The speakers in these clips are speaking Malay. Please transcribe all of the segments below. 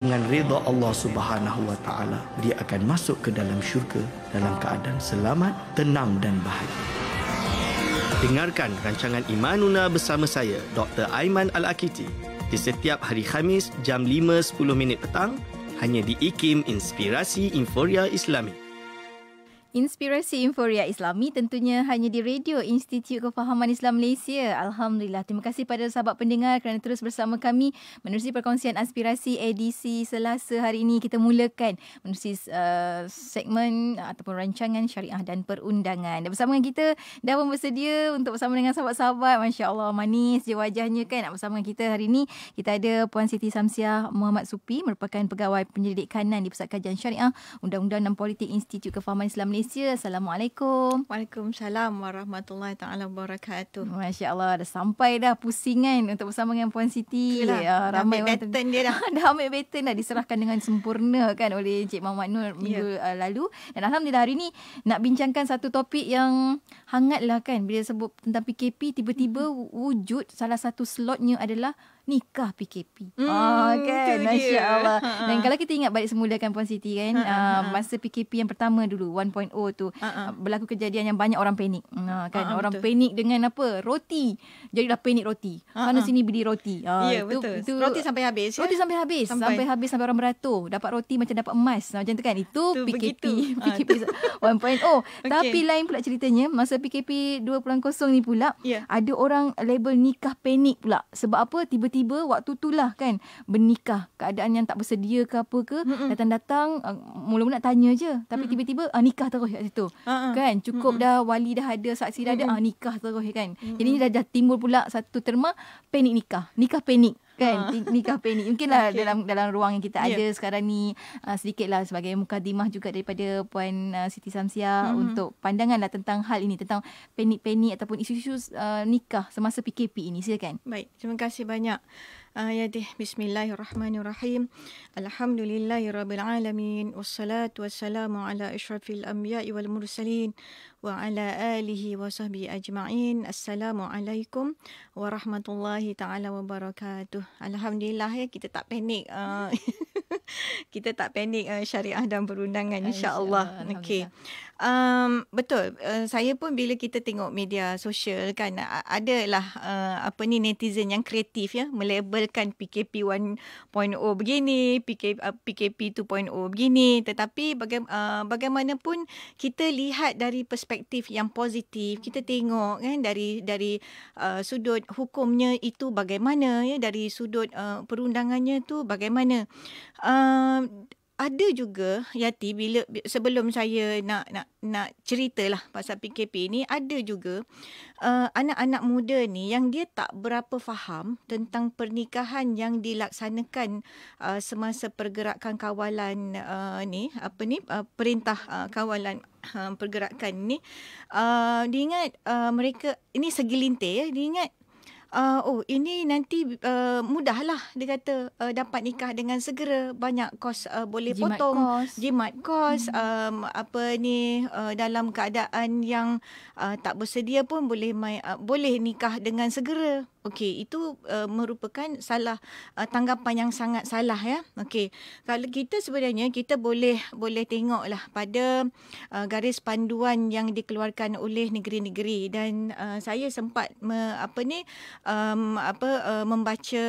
dengan redha Allah Subhanahu wa taala, dia akan masuk ke dalam syurga dalam keadaan selamat, tenang dan bahagia. Dengarkan rancangan Imanuna bersama saya, Dr. Aiman Al-Akiti, di setiap hari Khamis jam 5.10 petang hanya di IKIM Inspirasi Inforia Islami. Inspirasi Inforia Islami tentunya hanya di Radio Institut Kefahaman Islam Malaysia. Alhamdulillah. Terima kasih pada sahabat pendengar kerana terus bersama kami menerusi perkongsian aspirasi edisi Selasa hari ini. Kita mulakan menerusi segmen ataupun rancangan syariah dan perundangan. Dan bersama dengan kita dah pun bersedia untuk bersama dengan sahabat-sahabat. Masya Allah, manis je wajahnya kan. Nak bersama dengan kita hari ini, kita ada Puan Siti Samsiah Muhammad Supi, merupakan Pegawai Penyelidik Kanan di Pusat Kajian Syariah Undang-Undang dan Politik Institut Kefahaman Islam Malaysia. Assalamualaikum. Waalaikumsalam warahmatullahi taala wabarakatuh. Masya-Allah, dah sampai dah pusingan untuk bersama dengan Puan Siti. Ramai baton dia dah. Dah ambil baton dah, diserahkan dengan sempurna kan oleh Encik Muhammad Nur minggu lalu. Dan alhamdulillah hari ini nak bincangkan satu topik yang hangat lah kan. Bila sebut tentang PKP, tiba-tiba wujud salah satu slotnya adalah nikah PKP. Kan, Masya-Allah. Dan kalau kita ingat balik semula kan Puan Siti kan, masa PKP yang pertama dulu 1.0 tu, berlaku kejadian yang banyak orang panik. Kan, orang betul. panik dengan apa? Roti. Jadilah panik roti. Sana sini beli roti. Ya, betul. Roti sampai habis. Roti sampai habis. Sampai habis, sampai orang beratur. Dapat roti macam dapat emas. Macam tu kan. Itu PKP. PKP 1.0. Tapi lain pula ceritanya, masa PKP 2.0 ni pula, ada orang label nikah panik pula. Sebab apa? Tiba-tiba waktu itulah kan bernikah, keadaan yang tak bersedia ke apa ke, datang-datang mula-mula nak tanya je, tapi tiba-tiba nikah terus kat situ. Kan, cukup dah wali dah ada, saksi dah ada, nikah terus kan. Jadi ni dah timbul pula satu terma panik nikah panik kan. Nikah panik mungkinlah dalam ruang yang kita ada sekarang ni, sedikitlah sebagai mukadimah juga daripada Puan Siti Samsiah untuk pandanganlah tentang hal ini, tentang panik-panik ataupun isu-isu nikah semasa PKP ini. Silakan. Baik, terima kasih banyak. Bismillahirrahmanirrahim. Alhamdulillahirrabbilalamin. Wassalatu wassalamu ala asyrafil anbiya'i wal mursalin wa ala alihi wa sahbihi ajma'in. Assalamualaikum warahmatullahi ta'ala wabarakatuh. Alhamdulillah ya, kita tak panik. Kita tak panik syariah dan perundangan, insya-Allah. Okey. Betul. Saya pun bila kita tengok media sosial kan, adalah netizen yang kreatif ya, melabelkan PKP 1.0 begini, PKP 2.0 begini, tetapi bagaimanapun kita lihat dari perspektif yang positif, kita tengok kan dari sudut hukumnya itu bagaimana ya, dari sudut perundangannya tu bagaimana. Ada juga Yati, bila sebelum saya nak ceritalah pasal PKP ni, ada juga anak-anak muda ni yang dia tak berapa faham tentang pernikahan yang dilaksanakan semasa pergerakan kawalan perintah kawalan pergerakan ni. Dia ingat mereka ini segelintir ya, dia ingat ini nanti mudahlah, dia kata dapat nikah dengan segera, banyak kos boleh potong, jimat kos, dalam keadaan yang tak bersedia pun boleh nikah dengan segera. Okey, itu merupakan salah tanggapan yang sangat salah ya. Okey, kalau kita sebenarnya kita boleh tengoklah pada garis panduan yang dikeluarkan oleh negeri-negeri, dan saya sempat membaca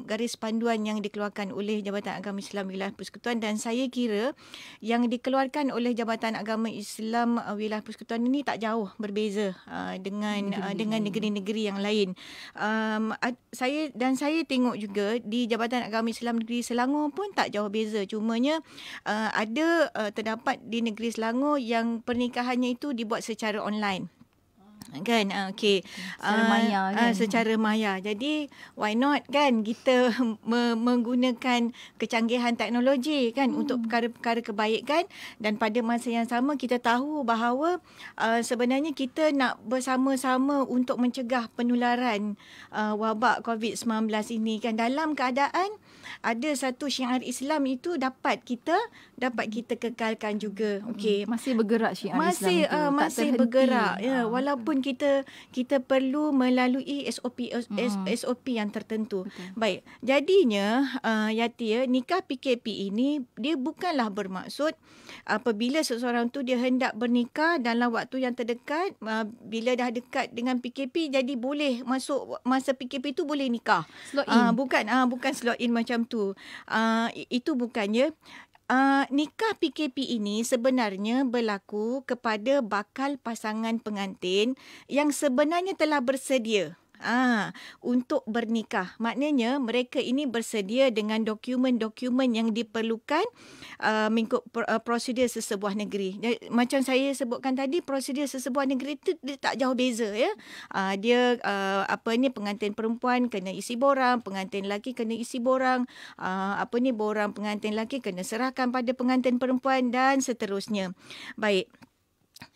garis panduan yang dikeluarkan oleh Jabatan Agama Islam Wilayah Persekutuan, dan saya kira yang dikeluarkan oleh Jabatan Agama Islam Wilayah Persekutuan ini tak jauh berbeza dengan negeri-negeri yang lain. Saya tengok juga di Jabatan Agama Islam Negeri Selangor pun tak jauh beza. Cumanya terdapat di Negeri Selangor yang pernikahannya itu dibuat secara online. Kan, okey, secara maya kan? Secara maya. Jadi why not kan kita menggunakan kecanggihan teknologi kan untuk perkara-perkara kebaikan, dan pada masa yang sama kita tahu bahawa sebenarnya kita nak bersama-sama untuk mencegah penularan wabak COVID-19 ini kan, dalam keadaan ada satu syiar Islam itu dapat kita kekalkan juga. Okey, masih bergerak syiar Islam itu. Masih bergerak ya, walaupun kita perlu melalui SOP yang tertentu. Baik. Jadinya Yati, nikah PKP ini dia bukanlah bermaksud apabila seseorang tu dia hendak bernikah dalam waktu yang terdekat, bila dah dekat dengan PKP jadi boleh masuk masa PKP tu boleh nikah. Bukan slot in macam tu. Itu bukannya. Nikah PKP ini sebenarnya berlaku kepada bakal pasangan pengantin yang sebenarnya telah bersedia untuk bernikah. Maknanya mereka ini bersedia dengan dokumen-dokumen yang diperlukan mengikut prosedur sesebuah negeri. Macam saya sebutkan tadi, prosedur sesebuah negeri itu dia tak jauh beza ya. Dia pengantin perempuan kena isi borang, pengantin lelaki kena isi borang, borang pengantin lelaki kena serahkan pada pengantin perempuan dan seterusnya. Baik.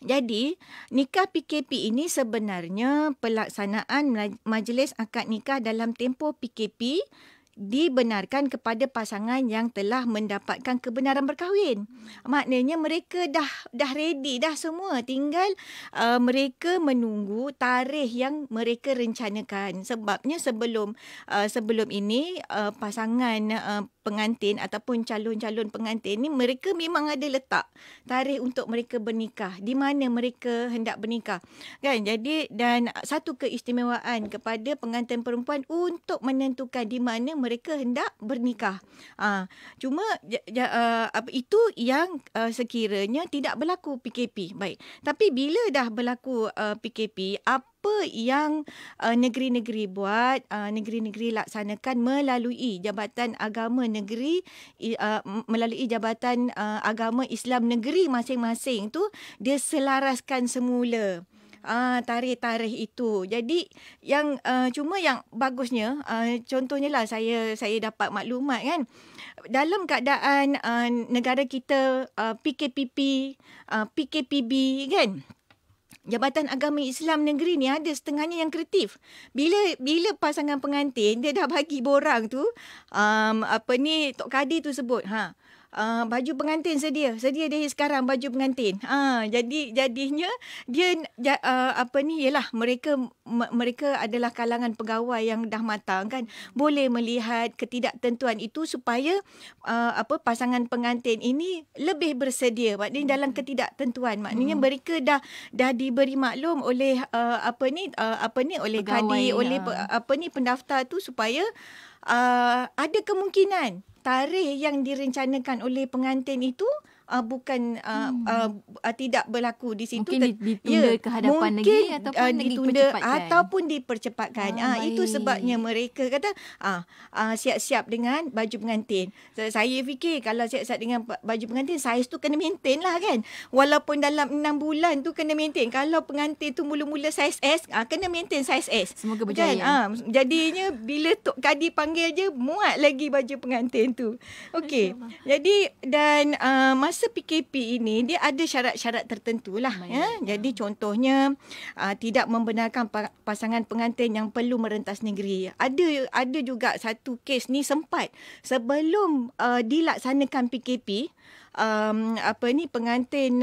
Jadi, nikah PKP ini sebenarnya pelaksanaan majlis akad nikah dalam tempoh PKP dibenarkan kepada pasangan yang telah mendapatkan kebenaran berkahwin. Maknanya mereka dah ready dah semua, tinggal mereka menunggu tarikh yang mereka rencanakan. Sebabnya sebelum ini pasangan pengantin ataupun calon-calon pengantin ni mereka memang ada letak tarikh untuk mereka bernikah, di mana mereka hendak bernikah. Kan? Jadi dan satu keistimewaan kepada pengantin perempuan untuk menentukan di mana mereka hendak bernikah. Cuma itu yang sekiranya tidak berlaku PKP. Baik. Tapi bila dah berlaku PKP, apa yang negeri-negeri buat, negeri-negeri laksanakan melalui Jabatan Agama Negeri, melalui Jabatan Agama Islam negeri masing-masing tu, dia selaraskan semula tarikh-tarikh itu. Jadi yang cuma yang bagusnya, contohnya lah saya dapat maklumat kan, dalam keadaan negara kita PKPP, PKPB kan, Jabatan Agama Islam Negeri ni ada setengahnya yang kreatif. Bila pasangan pengantin dia dah bagi borang tu, Tok Kadi tu sebut, baju pengantin sedia dari sekarang baju pengantin. Jadinya dia ialah mereka adalah kalangan pegawai yang dah matang kan, boleh melihat ketidaktentuan itu supaya pasangan pengantin ini lebih bersedia. Maknanya dalam ketidaktentuan, maknanya mereka dah diberi maklum oleh oleh kadi, oleh pendaftar tu supaya ada kemungkinan tarikh yang direncanakan oleh pengantin itu bukan tidak berlaku di situ. Mungkin ditunda ke hadapan negeri ataupun dipercepatkan. Itu sebabnya mereka kata siap-siap dengan baju pengantin. Saya fikir kalau siap-siap dengan baju pengantin, saiz tu kena maintain lah kan. Walaupun dalam 6 bulan tu kena maintain. Kalau pengantin tu mula-mula saiz S, kena maintain saiz S. Semoga berjaya. Kan? Jadinya bila Tok Kadi panggil je, muat lagi baju pengantin tu. Okey. Jadi dan masa PKP ini dia ada syarat-syarat tertentu lah. Jadi contohnya tidak membenarkan pasangan pengantin yang perlu merentas negeri. Ada juga satu kes ni sempat sebelum dilaksanakan PKP, pengantin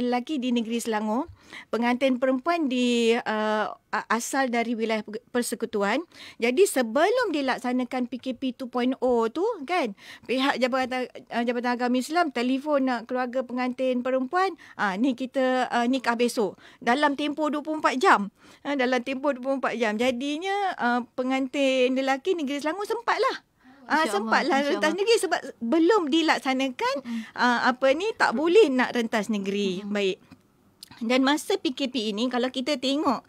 lelaki di negeri Selangor, pengantin perempuan di asal dari wilayah persekutuan. Jadi sebelum dilaksanakan PKP 2.0 tu kan, pihak Jabatan Agama Islam telefon keluarga pengantin perempuan, ni kita nikah besok dalam tempoh 24 jam. Dalam tempoh 24 jam. Jadinya pengantin lelaki negeri Selangor sempatlah rentas negeri sebab belum dilaksanakan tak boleh nak rentas negeri. Baik. Dan masa PKP ini, kalau kita tengok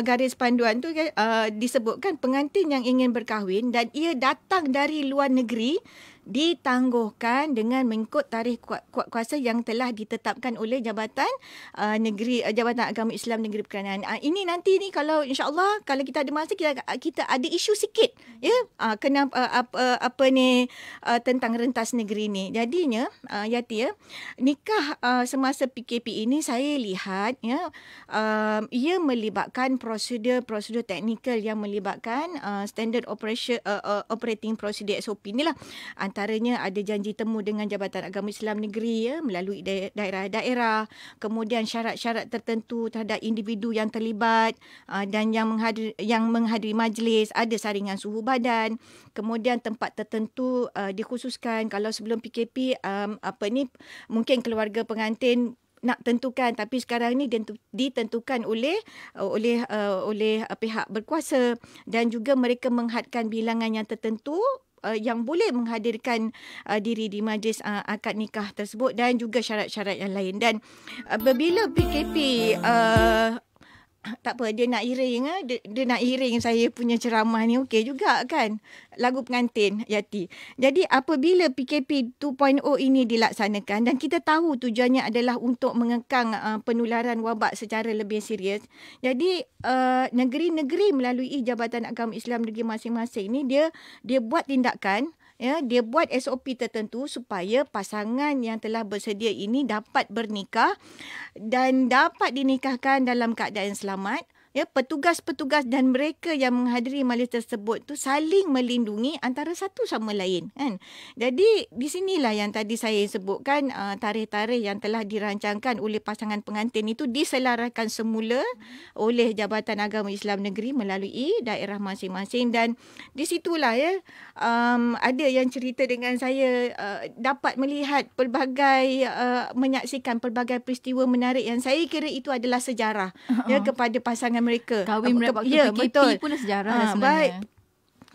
garis panduan tu disebutkan pengantin yang ingin berkahwin dan ia datang dari luar negeri ditangguhkan dengan mengikut tarikh kuasa yang telah ditetapkan oleh Jabatan Agama Islam Negeri Perkenaan. Ini nanti ni kalau insya-Allah kalau kita ada masa kita ada isu sikit ya tentang rentas negeri ni. Jadinya Yati nikah semasa PKP ini saya lihat ia melibatkan prosedur teknikal yang melibatkan standard operating procedure SOP ni lah. Antaranya ada janji temu dengan Jabatan Agama Islam Negeri melalui daerah-daerah. Kemudian syarat-syarat tertentu terhadap individu yang terlibat dan yang menghadiri majlis, ada saringan suhu badan. Kemudian tempat tertentu dikhususkan. Kalau sebelum PKP mungkin keluarga pengantin nak tentukan, tapi sekarang ni ditentukan oleh pihak berkuasa, dan juga mereka menghadkan bilangan yang tertentu yang boleh menghadirkan diri di majlis akad nikah tersebut, dan juga syarat-syarat yang lain. Dan apabila PKP tak apa, dia nak iring dia nak iring saya punya ceramah ni, okey juga kan, lagu pengantin Yati. Jadi apabila PKP 2.0 ini dilaksanakan, dan kita tahu tujuannya adalah untuk mengekang penularan wabak secara lebih serius, jadi negeri-negeri melalui Jabatan Agama Islam Negeri masing-masing ni dia buat tindakan, dia buat SOP tertentu supaya pasangan yang telah bersedia ini dapat bernikah dan dapat dinikahkan dalam keadaan selamat. Petugas-petugas dan mereka yang menghadiri majlis tersebut tu saling melindungi antara satu sama lain, kan. Jadi di sinilah yang tadi saya sebutkan, tarikh-tarikh yang telah dirancangkan oleh pasangan pengantin itu diselaraskan semula oleh Jabatan Agama Islam Negeri melalui daerah masing-masing. Dan di situlah ada yang cerita dengan saya, dapat melihat menyaksikan pelbagai peristiwa menarik yang saya kira itu adalah sejarah kepada pasangan mereka. Kahwin waktu PKP pun sejarah sebenarnya. Baik.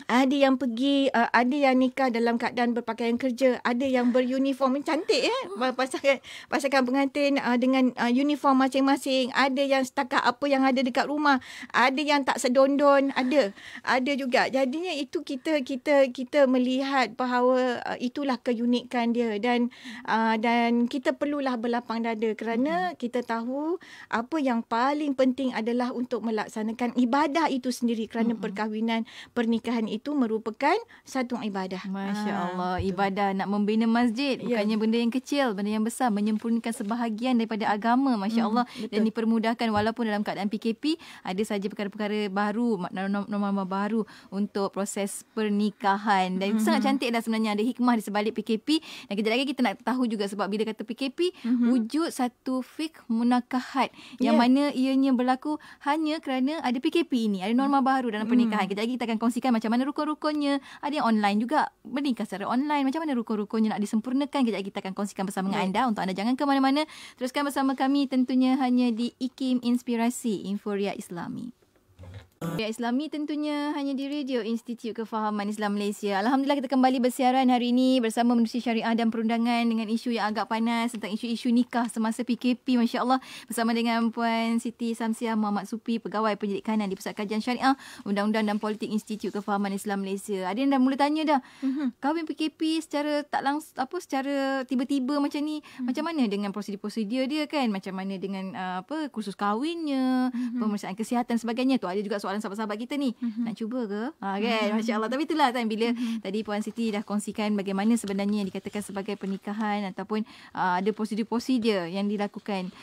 Ada yang pergi, ada yang nikah dalam keadaan berpakaian kerja, ada yang beruniform cantik pasangan pengantin dengan uniform masing-masing, ada yang setakat apa yang ada dekat rumah, ada yang tak sedondon, ada juga. Jadinya itu kita melihat bahawa itulah keunikan dia, dan kita perlulah berlapang dada kerana kita tahu apa yang paling penting adalah untuk melaksanakan ibadah itu sendiri, kerana perkahwinan, pernikahan itu merupakan satu ibadah. Masya Allah, ibadah. Nak membina masjid bukannya benda yang kecil, benda yang besar, menyempurnakan sebahagian daripada agama. Masya Allah. Betul. Dan dipermudahkan walaupun dalam keadaan PKP ada saja perkara-perkara baru, norma-norma baru untuk proses pernikahan. Dan itu sangat cantik dah sebenarnya, ada hikmah di sebalik PKP. Dan kejap lagi kita nak tahu juga sebab bila kata PKP, wujud satu fiqh munakahat yang mana ianya berlaku hanya kerana ada PKP ini, ada norma baru dalam pernikahan. Kejap lagi kita akan kongsikan macam mana rukun-rukunnya. Ada yang online juga, bernikah secara online. Macam mana rukun-rukunnya nak disempurnakan? Kejap kita akan kongsikan bersama dengan anda. Untuk anda jangan ke mana-mana. Teruskan bersama kami tentunya hanya di IKIM Inspirasi Inforia Islami. Ya, Islami tentunya hanya di Radio Institut Kefahaman Islam Malaysia. Alhamdulillah kita kembali bersiaran hari ini bersama Menerusi Syariah dan Perundangan dengan isu yang agak panas tentang isu-isu nikah semasa PKP. Masya Allah, bersama dengan Puan Siti Samsiah Muhammad Supi, Pegawai Pendidik Kanan di Pusat Kajian Syariah, Undang-Undang dan Politik Institut Kefahaman Islam Malaysia. Ada yang dah mula tanya dah, kahwin PKP secara tak langsung, secara tiba-tiba macam ni, macam mana dengan prosedur-prosedur dia kan? Macam mana dengan kursus kahwinnya, pemeriksaan kesihatan sebagainya. Tu ada juga soalan sahabat-sahabat kita ni. Nak cuba ke? Kan? Masya Allah. Tapi itulah kan, bila tadi Puan Siti dah kongsikan bagaimana sebenarnya yang dikatakan sebagai pernikahan ataupun ada prosedur-prosedur yang dilakukan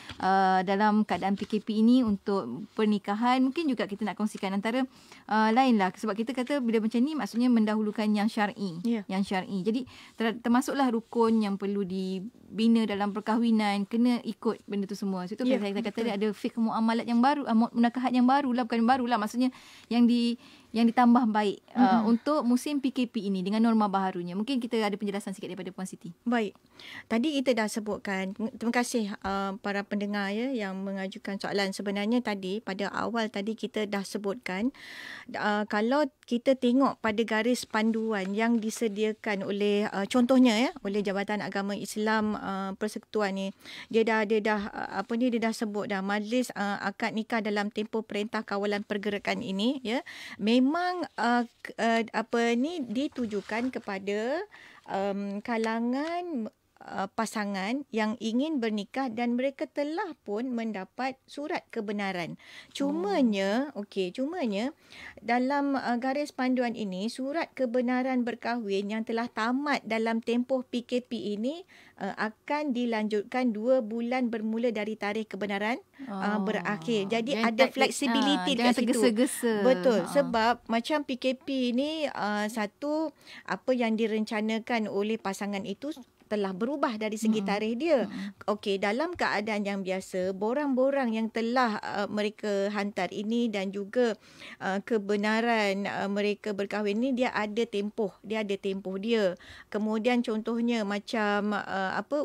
dalam keadaan PKP ini untuk pernikahan. Mungkin juga kita nak kongsikan antara lain lah. Sebab kita kata bila macam ni maksudnya mendahulukan yang syar'i. Yang syar'i. Jadi termasuklah rukun yang perlu dibina dalam perkahwinan, kena ikut benda tu semua. So, itu saya kata dia ada fiqh muamalat yang baru, munakahat yang baru lah, bukan baru lah, maksudnya yang ditambah baik untuk musim PKP ini dengan norma baharunya. Mungkin kita ada penjelasan sikit daripada Puan Siti. Baik. Tadi kita dah sebutkan, terima kasih para pendengar yang mengajukan soalan. Sebenarnya tadi pada awal tadi kita dah sebutkan, kalau kita tengok pada garis panduan yang disediakan oleh contohnya oleh Jabatan Agama Islam Persekutuan ni, dia dah sebut dah majlis akad nikah dalam tempoh Perintah Kawalan Pergerakan ini memang ditujukan kepada kalangan pasangan yang ingin bernikah dan mereka telah pun mendapat surat kebenaran. Cumanya dalam garis panduan ini, surat kebenaran berkahwin yang telah tamat dalam tempoh PKP ini akan dilanjutkan 2 bulan bermula dari tarikh kebenaran berakhir. Jadi ada fleksibiliti dekat situ. Tergesa-gesa. Betul. Sebab macam PKP ni satu apa yang direncanakan oleh pasangan itu telah berubah dari segi tarikh dia. Okey, dalam keadaan yang biasa, borang-borang yang telah mereka hantar ini dan juga kebenaran mereka berkahwin ni, dia ada tempoh dia. Kemudian contohnya macam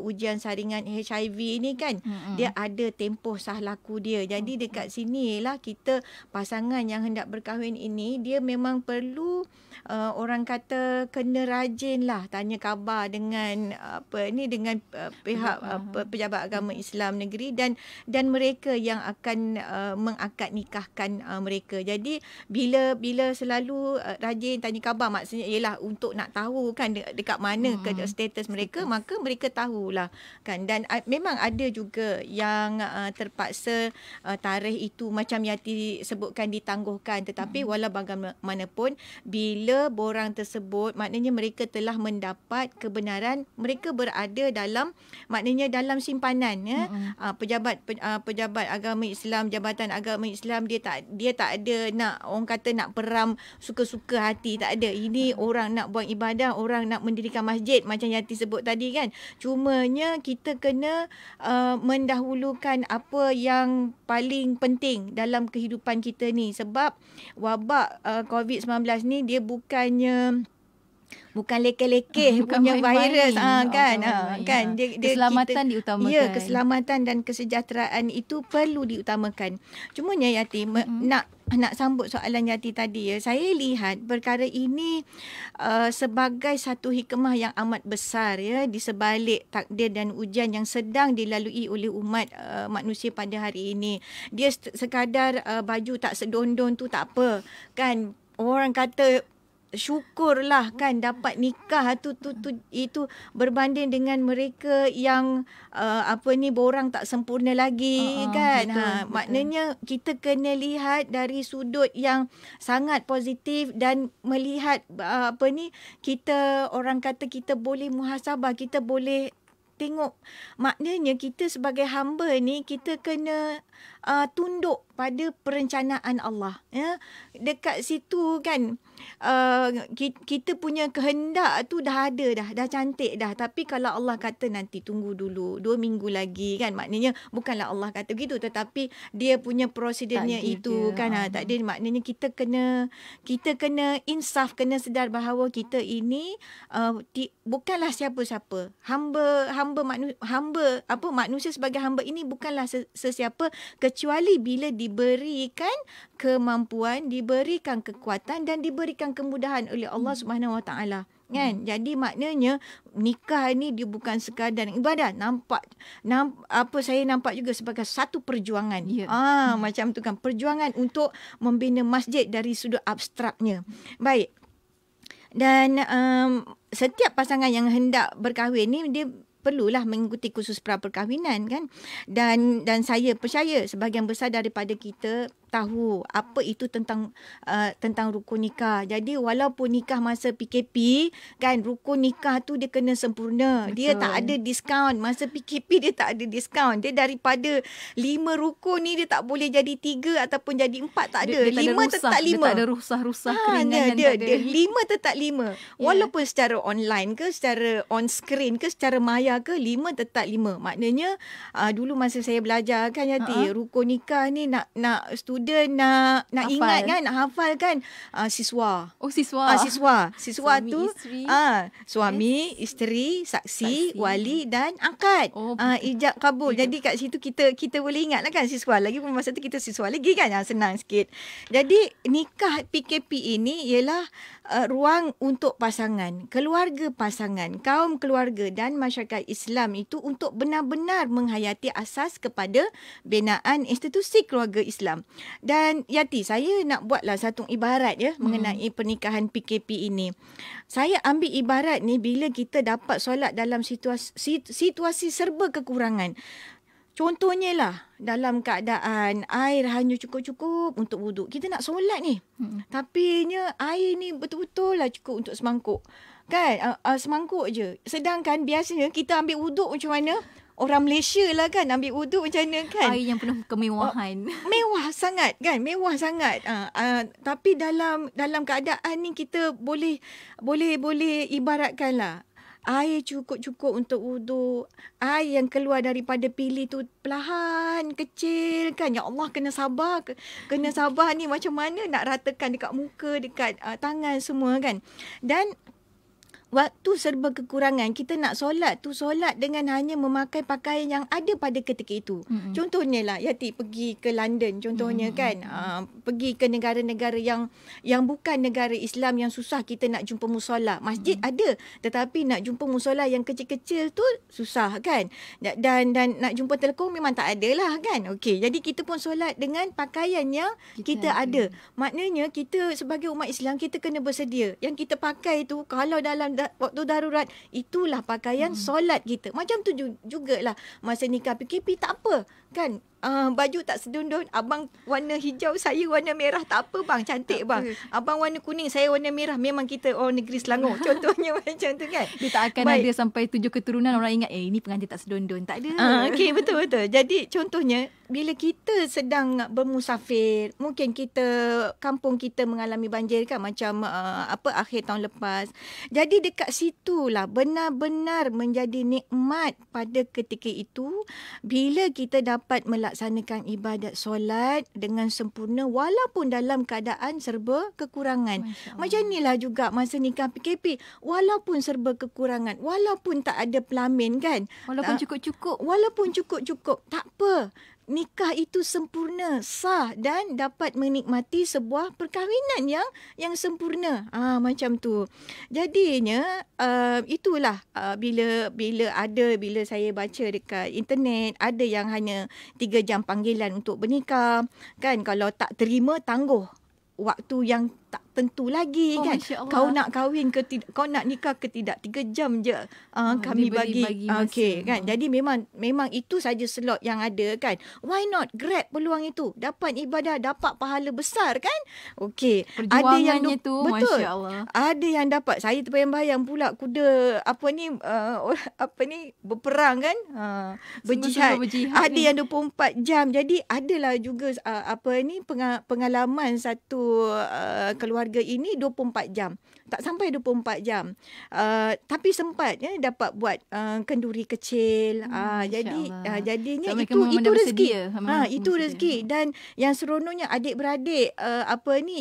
ujian saringan HIV ni kan, dia ada tempoh sah laku dia. Jadi dekat sinilah kita, pasangan yang hendak berkahwin ini, dia memang perlu orang kata kena rajin lah tanya khabar dengan dengan pihak pejabat agama Islam negeri dan mereka yang akan mengakad nikahkan mereka. Jadi bila selalu rajin tanya khabar, maksudnya ialah untuk nak tahu kan dekat mana status mereka, maka mereka tahulah kan. Dan memang ada juga yang terpaksa tarikh itu macam Yati sebutkan ditangguhkan, tetapi walau bagaimanapun bila borang tersebut, maknanya mereka telah mendapat kebenaran, mereka berada dalam, maknanya dalam simpanan ya. Pejabat agama Islam, jabatan agama Islam, dia tak ada nak, orang kata nak peram suka-suka hati, tak ada. Ini orang nak buat ibadah, orang nak mendirikan masjid macam Yati sebut tadi kan. Cumanya kita kena mendahulukan apa yang paling penting dalam kehidupan kita ni, sebab wabak COVID-19 ni dia bukan leke-leke punya virus kan. Dia keselamatan kita diutamakan. Ya, keselamatan dan kesejahteraan itu perlu diutamakan. Cumanya Yati, nak sambut soalan Yati tadi ya, saya lihat perkara ini sebagai satu hikmah yang amat besar ya, di sebalik takdir dan ujian yang sedang dilalui oleh umat manusia pada hari ini. Dia sekadar baju tak sedondon tu tak apa kan, orang kata syukurlah kan dapat nikah itu berbanding dengan mereka yang borang tak sempurna lagi kan. Betul. Maknanya kita kena lihat dari sudut yang sangat positif dan melihat kita, orang kata kita boleh muhasabah, kita boleh tengok, maknanya kita sebagai hamba ni kita kena tunduk pada perencanaan Allah ya. Dekat situ kan kita punya kehendak tu dah ada dah cantik dah, tapi kalau Allah kata nanti tunggu dulu 2 minggu lagi kan, maknanya bukanlah Allah kata begitu, tetapi dia punya prosedurnya itu kan. Takdir maknanya kita kena insaf, kena sedar bahawa kita ini bukanlah siapa-siapa. Manusia sebagai hamba ini bukanlah sesiapa, kecuali bila diberikan kemampuan, diberikan kekuatan dan diberikan kemudahan oleh Allah Subhanahu Wa Taala kan. Jadi maknanya nikah ni dia bukan sekadar ibadah, saya nampak juga sebagai satu perjuangan. Macam tu kan, perjuangan untuk membina masjid dari sudut abstraknya. Baik. Dan setiap pasangan yang hendak berkahwin ni dia perlulah mengikuti kursus pra-perkahwinan kan. Dan saya percaya sebahagian besar daripada kita tahu apa itu tentang rukun nikah. Jadi walaupun nikah masa PKP kan, rukun nikah tu dia kena sempurna. Betul. Dia tak ada diskaun. Masa PKP dia tak ada diskaun. Dia daripada 5 rukun ni dia tak boleh jadi 3 ataupun jadi 4, tak ada. 5 tetap 5. Dia tak ada rusah-rusah keringan. Dia 5 tetap 5. Walaupun secara online ke, secara on screen ke, secara maya ke, 5 tetap 5. Maknanya dulu masa saya belajar kan Yati, rukun nikah ni nak student nak hafal. Ingat kan, nak hafal kan, siswa. Siswa suami, tu isteri. Suami, isteri, saksi, wali dan akad. Ijab kabul. Jadi kat situ kita boleh ingat lah kan, siswa. Lagi pun masa tu kita siswa lagi kan, senang sikit. Jadi nikah PKP ini ialah ruang untuk pasangan, keluarga pasangan, kaum keluarga dan masyarakat Islam itu untuk benar-benar menghayati asas kepada binaan institusi keluarga Islam. Dan Yati, saya nak buatlah satu ibarat mengenai pernikahan PKP ini. Saya ambil ibarat ni bila kita dapat solat dalam situasi serba kekurangan. Contohnya lah, dalam keadaan air hanya cukup-cukup untuk wuduk. Kita nak solat ni. Tapi air ni betul-betul lah cukup untuk semangkuk. Kan? Semangkuk je. Sedangkan biasanya kita ambil wuduk macam mana? Orang Malaysia lah kan ambil wuduk macam mana kan. Air yang penuh kemewahan. Mewah sangat kan. Mewah sangat. Tapi dalam keadaan ni kita boleh ibaratkan lah. Air cukup-cukup untuk wuduk. Air yang keluar daripada pili tu perlahan, kecil kan. Ya Allah, kena sabar. Kena sabar ni macam mana nak ratakan dekat muka, dekat tangan semua kan. Dan waktu serba kekurangan, kita nak solat tu solat dengan hanya memakai pakaian yang ada pada ketika itu. Contohnya lah, Yati pergi ke London contohnya kan. Pergi ke negara-negara yang bukan negara Islam yang susah kita nak jumpa musola. Masjid ada, tetapi nak jumpa musola yang kecil-kecil tu susah kan. Dan nak jumpa telekong memang tak ada lah kan. Okey, jadi kita pun solat dengan pakaian yang kita ada. Maknanya kita sebagai umat Islam, kita kena bersedia. Yang kita pakai tu kalau dalam waktu darurat, itulah pakaian solat kita. Macam tu jugalah masa nikah PKP, tak apa kan. Baju tak sedundun, abang warna hijau, saya warna merah, tak apa bang, cantik bang. Abang warna kuning, saya warna merah, memang kita orang negeri Selangor. Contohnya macam tu kan. Dia tak akan ada sampai 7 keturunan orang ingat ini pengantin tak sedundun. Tak ada. Okey, betul-betul. Jadi contohnya bila kita sedang bermusafir, mungkin kampung kita mengalami banjir kan, macam akhir tahun lepas. Jadi dekat situlah benar-benar menjadi nikmat pada ketika itu bila kita dapat melaksanakan ibadat solat dengan sempurna walaupun dalam keadaan serba kekurangan. Macam inilah juga masa nikah PKP, walaupun serba kekurangan, walaupun tak ada pelamin kan, walaupun cukup-cukup, tak apa. Nikah itu sempurna, sah dan dapat menikmati sebuah perkahwinan yang sempurna. Macam tu. Jadinya itulah bila saya baca dekat internet, ada yang hanya 3 jam panggilan untuk bernikah kan. Kalau tak terima, tangguh waktu yang tak tentu lagi kan. Kau nak kahwin ke tidak, kau nak nikah ke tidak, 3 jam je kami bagi okey kan. Jadi memang itu saja slot yang ada kan. Why not grab peluang itu, dapat ibadah, dapat pahala besar kan. Okey, ada yang tu betul, masya-Allah. ada yang dapat. Saya terbayang-bayang pula kuda berperang kan, berjihad. Ada yang 24 jam. Jadi adalah juga pengalaman satu keluarga ini 24 jam. Tak sampai 24 jam. Tapi sempat dapat buat kenduri kecil. Jadinya itu rezeki. Itu rezeki. Dan yang seronoknya adik-beradik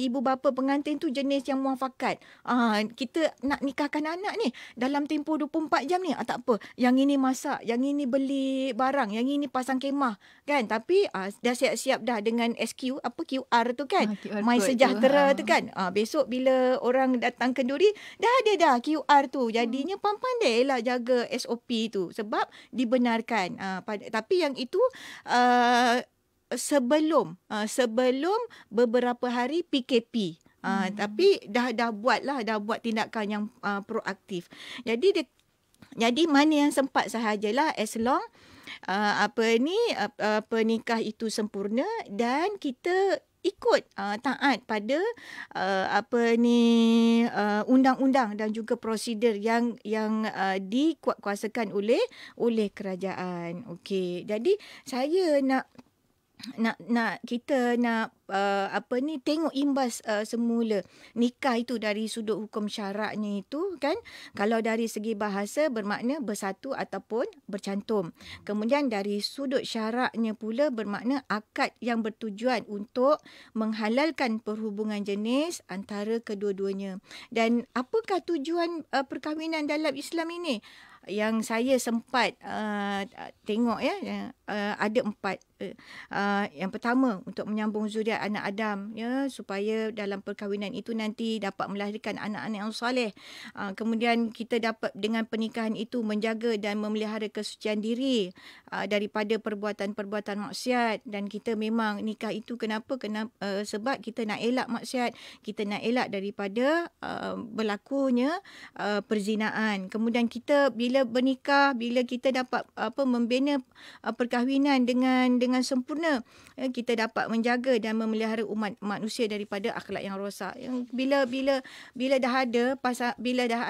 ibu bapa pengantin tu jenis yang muafakat. Kita nak nikahkan anak ni dalam tempoh 24 jam ni. Tak apa. Yang ini masak, yang ini beli barang, yang ini pasang kemah kan. Tapi dah siap-siap dah dengan SQ QR tu kan. My Sejahtera tu kan. Besok bila orang datang kenduri, dah ada dah QR tu. Jadinya pandai-pandailah jaga SOP tu sebab dibenarkan. Tapi yang itu sebelum beberapa hari PKP. Tapi dah buat tindakan yang proaktif. Jadi mana yang sempat sahajalah, as long nikah itu sempurna dan kita ikut taat pada undang-undang dan juga prosedur yang dikuatkuasakan oleh kerajaan. Okey. Jadi saya kita nak tengok imbas semula nikah itu dari sudut hukum syaraknya itu kan. Kalau dari segi bahasa bermakna bersatu ataupun bercantum. Kemudian dari sudut syaraknya pula bermakna akad yang bertujuan untuk menghalalkan perhubungan jenis antara kedua-duanya. Dan apakah tujuan perkahwinan dalam Islam ini? yang saya sempat tengok ada 4. Yang pertama, untuk menyambung zuriat anak Adam, supaya dalam perkahwinan itu nanti dapat melahirkan anak-anak yang soleh. Kemudian kita dapat dengan pernikahan itu menjaga dan memelihara kesucian diri daripada perbuatan-perbuatan maksiat. Dan kita memang nikah itu kenapa? Sebab kita nak elak maksiat, kita nak elak daripada berlakunya perzinaan. Kemudian kita bila bernikah, bila kita dapat membina perkahwinan dengan sempurna, kita dapat menjaga dan memelihara umat manusia daripada akhlak yang rosak. Yang bila dah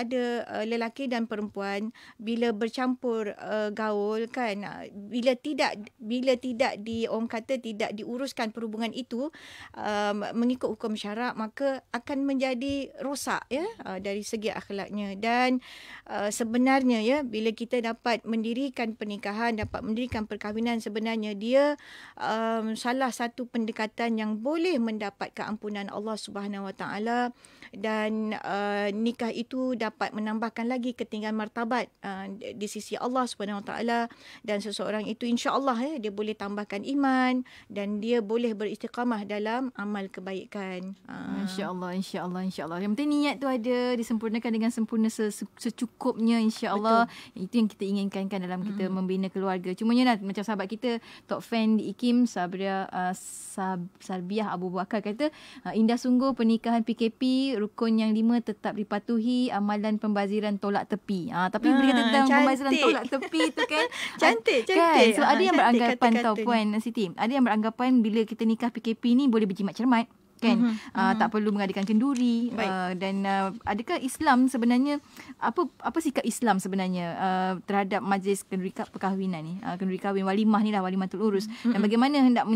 ada lelaki dan perempuan, bila bercampur gaul kan, bila tidak orang kata tidak diuruskan perhubungan itu mengikut hukum syarak, maka akan menjadi rosak dari segi akhlaknya. Dan sebenarnya bila kita dapat mendirikan pernikahan, dapat mendirikan perkahwinan, sebenarnya dia salah satu pendekatan yang boleh mendapat keampunan Allah Subhanahu Wa Taala. Dan nikah itu dapat menambahkan lagi ketinggian martabat di sisi Allah Subhanahu Wa Taala. Dan seseorang itu insya-Allah dia boleh tambahkan iman dan dia boleh beristiqamah dalam amal kebaikan. Insya-Allah. Yang penting niat tu ada, disempurnakan dengan sempurna secukupnya, insya-Allah. Itu yang kita inginkan kan dalam kita membina keluarga. Cumanya macam sahabat kita Tok Fan di IKIM, Sarbiah Abu Bakar kata, indah sungguh pernikahan PKP, rukun yang 5 tetap dipatuhi, amalan pembaziran tolak tepi. Tapi bila kata tentang pembaziran tolak tepi tu kan cantik. Kan? So ada yang beranggapan tau Puan Siti, ada yang beranggapan bila kita nikah PKP ni boleh berjimat cermat kan, tak perlu mengadakan kenduri. Dan adakah Islam sebenarnya, apa sikap Islam sebenarnya terhadap majlis kenduri perkahwinan ni, kenduri kahwin, walimah ni lah, walimatul urus, dan bagaimana hendak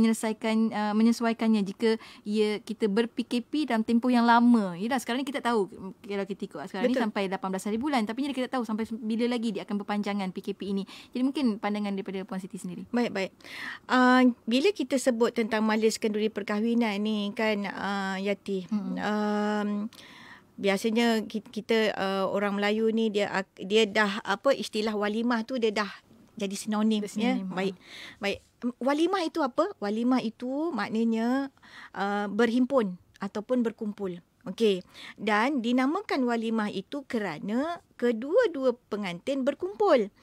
menyesuaikannya jika kita ber-PKP dalam tempoh yang lama. Yalah, sekarang ni kita tahu kalau kita ikut sekarang ni sampai 18 hari bulan, tapi kita tahu sampai bila lagi dia akan berpanjangan PKP ini. Jadi mungkin pandangan daripada Puan Siti sendiri. Baik. Bila kita sebut tentang majlis kenduri perkahwinan ni kan, Yati, biasanya kita orang Melayu ni dia dah istilah walimah tu dia dah jadi sinonim. Baik. Walimah itu apa? Walimah itu maknanya berhimpun ataupun berkumpul. Okey. Dan dinamakan walimah itu kerana kedua-dua pengantin berkumpul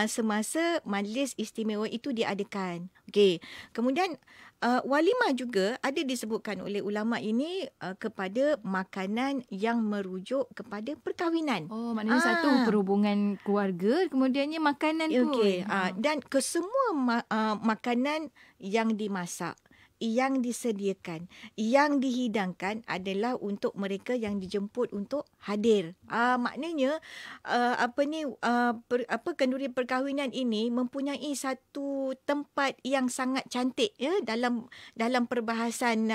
semasa majlis istimewa itu diadakan. Okey. Kemudian walimah juga ada disebutkan oleh ulama ini kepada makanan yang merujuk kepada perkahwinan. Oh, maknanya satu perhubungan keluarga, kemudiannya makanan tu. Okey. Dan kesemua makanan yang dimasak, yang disediakan, yang dihidangkan adalah untuk mereka yang dijemput untuk hadir. Maknanya kenduri perkahwinan ini mempunyai satu tempat yang sangat cantik dalam perbahasan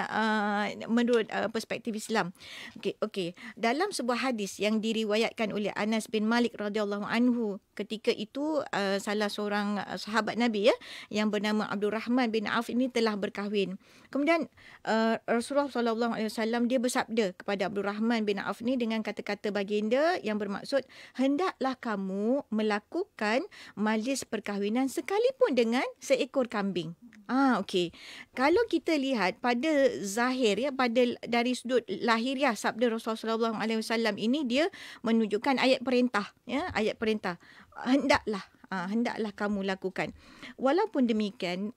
menurut perspektif Islam. Okey. Dalam sebuah hadis yang diriwayatkan oleh Anas bin Malik radhiyallahu anhu, ketika itu salah seorang sahabat Nabi yang bernama Abdul Rahman bin Auf ini telah berkahwin. Kemudian Rasulullah SAW dia bersabda kepada Abdul Rahman bin Auf ni dengan kata-kata baginda yang bermaksud, hendaklah kamu melakukan majlis perkahwinan sekalipun dengan seekor kambing. Okey. Kalau kita lihat pada zahir dari sudut lahiriah sabda Rasulullah SAW ini, dia menunjukkan ayat perintah, ayat perintah. Hendaklah kamu lakukan. Walaupun demikian,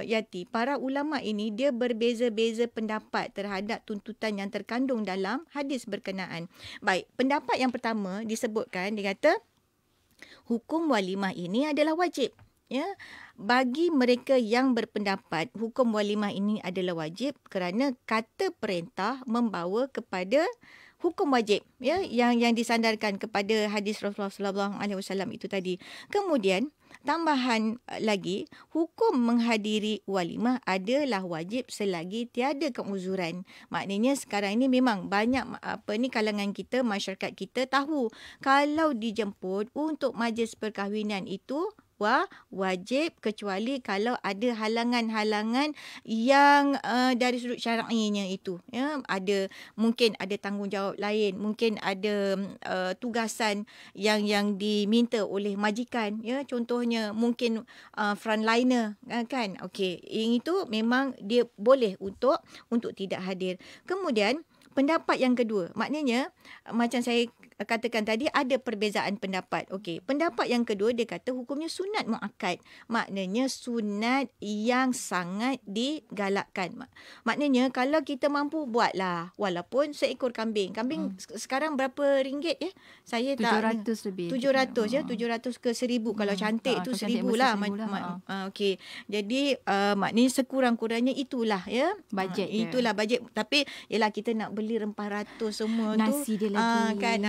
Yati, para ulama ini dia berbeza-beza pendapat terhadap tuntutan yang terkandung dalam hadis berkenaan. Baik, pendapat yang pertama disebutkan, dia kata hukum walimah ini adalah wajib. Bagi mereka yang berpendapat hukum walimah ini adalah wajib kerana kata perintah membawa kepada hukum wajib, yang disandarkan kepada hadis Rasulullah SAW itu tadi. Kemudian tambahan lagi, hukum menghadiri walimah adalah wajib selagi tiada keuzuran. Maknanya sekarang ini memang banyak kalangan kita, masyarakat kita tahu kalau dijemput untuk majlis perkahwinan itu wajib, kecuali kalau ada halangan-halangan yang dari sudut syar'inya itu, ya, mungkin ada tanggungjawab lain, mungkin ada tugasan yang diminta oleh majikan, ya, contohnya mungkin frontliner, kan. Okey, yang itu memang dia boleh untuk tidak hadir. Kemudian pendapat yang kedua, maknanya macam saya katakan tadi, ada perbezaan pendapat. Okey, pendapat yang kedua dia kata hukumnya sunat muakkad. Maknanya sunat yang sangat digalakkan. Maknanya kalau kita mampu buatlah, walaupun seekor kambing. Kambing sekarang berapa ringgit ya? Saya 700 lebih. 700 ya, 700 ke 1000 kalau cantik tu 1000 lah. Okey. Jadi maknanya sekurang-kurangnya itulah ya. Bajet itulah bajet. Tapi yalah, kita nak beli rempah ratus semua tu. Nasi dia lagi. Kan